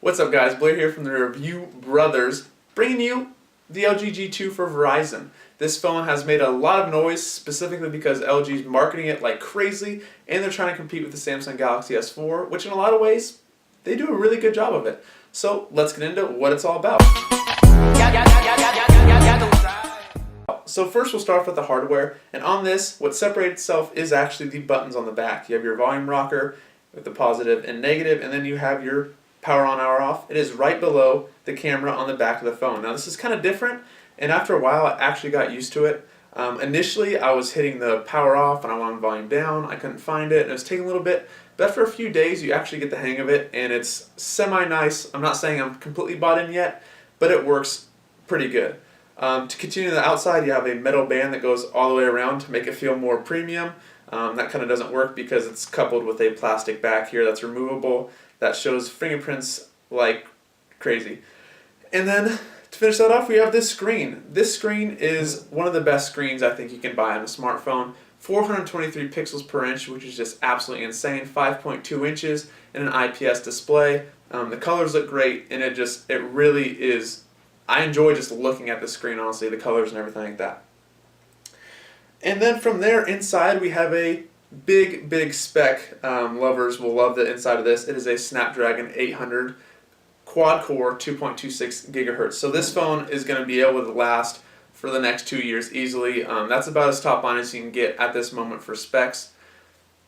What's up guys, Blair here from the Review Brothers, bringing you the LG G2 for Verizon. This phone has made a lot of noise specifically because LG is marketing it like crazy and they're trying to compete with the Samsung Galaxy S4, which in a lot of ways, they do a really good job of it. So let's get into what it's all about. So first we'll start off with the hardware, and on this, what separates itself is actually the buttons on the back. You have your volume rocker with the positive and negative, and then you have your power on, hour off. It is right below the camera on the back of the phone. Now this is kind of different, and after a while I actually got used to it. Initially I was hitting the power off and I wanted volume down. I couldn't find it and it was taking a little bit, but after a few days you actually get the hang of it and it's semi-nice. I'm not saying I'm completely bought in yet, but it works pretty good. To continue to the outside, you have a metal band that goes all the way around to make it feel more premium. That kind of doesn't work because it's coupled with a plastic back here that's removable that shows fingerprints like crazy. And then to finish that off, we have this screen. This screen is one of the best screens I think you can buy on a smartphone. 423 pixels per inch, which is just absolutely insane. 5.2 inches and an IPS display. The colors look great, and it really is. I enjoy just looking at the screen, honestly, the colors and everything like that. And then from there, inside we have a big spec. Lovers will love the inside of this. It is a Snapdragon 800 quad-core 2.26 gigahertz. So this phone is going to be able to last for the next 2 years easily. That's about as top line as you can get at this moment for specs.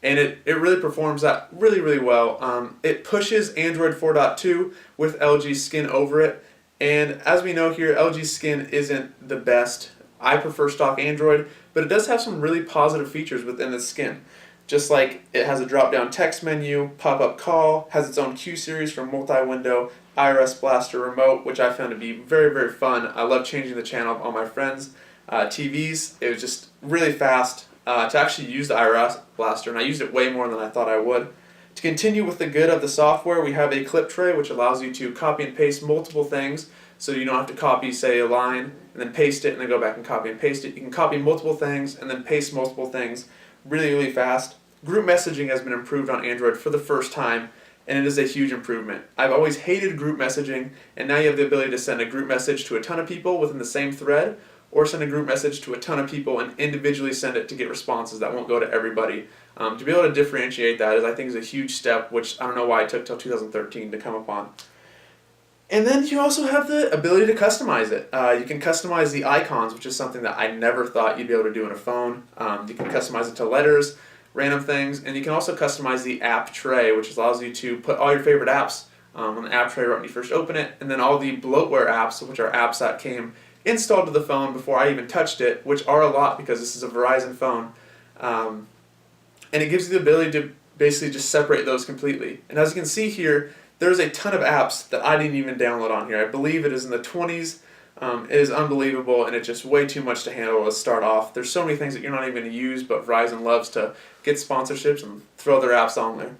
And it really performs that really well. It pushes Android 4.2 with LG Skin over it. And as we know here, LG Skin isn't the best. I prefer stock Android, but it does have some really positive features within the Skin. Just like it has a drop-down text menu, pop-up call, has its own Q series for multi-window, iOS blaster remote, which I found to be very fun. I love changing the channel of all my friends' TVs. It was just really fast to actually use the iOS blaster, and I used it way more than I thought I would. To continue with the good of the software, we have a clip tray which allows you to copy and paste multiple things, so you don't have to copy, say, a line and then paste it and then go back and copy and paste it. You can copy multiple things and then paste multiple things really fast. Group messaging has been improved on Android for the first time, and it is a huge improvement. I've always hated group messaging, and now you have the ability to send a group message to a ton of people within the same thread, or send a group message to a ton of people and individually send it to get responses that won't go to everybody. To be able to differentiate that I think is a huge step, which I don't know why it took till 2013 to come upon. And then you also have the ability to customize it. You can customize the icons, which is something that I never thought you'd be able to do in a phone. You can customize it to letters, random things, and you can also customize the app tray, which allows you to put all your favorite apps on the app tray right when you first open it, and then all the bloatware apps, which are apps that came installed to the phone before I even touched it, which are a lot because this is a Verizon phone. And it gives you the ability to basically just separate those completely. And as you can see here, there's a ton of apps that I didn't even download on here. I believe it is in the 20s. It is unbelievable, and it's just way too much to handle to start off. There's so many things that you're not even going to use, but Verizon loves to get sponsorships and throw their apps on there.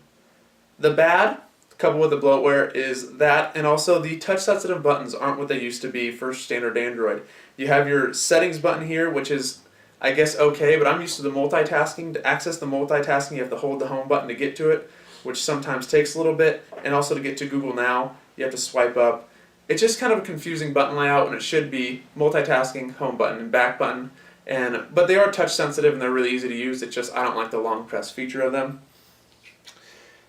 The bad, coupled with the bloatware, is that, and also the touch-sensitive buttons aren't what they used to be for standard Android. You have your settings button here, which is, I guess, okay, but I'm used to the multitasking. To access the multitasking, you have to hold the home button to get to it, which sometimes takes a little bit, and also to get to Google Now, you have to swipe up. It's just kind of a confusing button layout when it should be multitasking, home button, and back button. But they are touch sensitive and they're really easy to use. It's just I don't like the long press feature of them.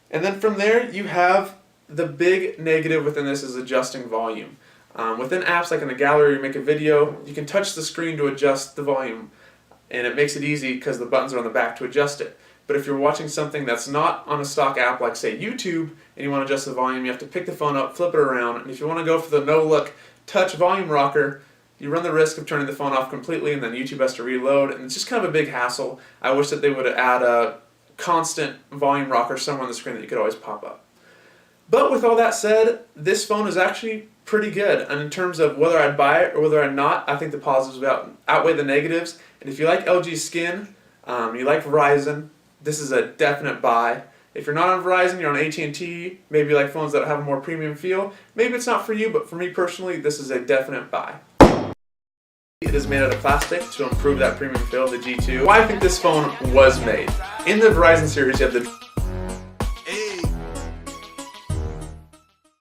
And then from there you have the big negative within this is adjusting volume. Within apps like in the gallery you make a video, you can touch the screen to adjust the volume, and it makes it easy because the buttons are on the back to adjust it. But if you're watching something that's not on a stock app like, say, YouTube, and you want to adjust the volume, you have to pick the phone up, flip it around, and if you want to go for the no-look touch volume rocker, you run the risk of turning the phone off completely, and then YouTube has to reload, and it's just kind of a big hassle. I wish that they would add a constant volume rocker somewhere on the screen that you could always pop up. But with all that said, this phone is actually pretty good, and in terms of whether I'd buy it or whether I'd not, I think the positives outweigh the negatives, and if you like LG Skin, you like Verizon, this is a definite buy. If you're not on Verizon, you're on AT&T, maybe you like phones that have a more premium feel, maybe it's not for you, but for me personally, this is a definite buy. It is made out of plastic to improve that premium feel, the G2. Why I think this phone was made. In the Verizon series, you have the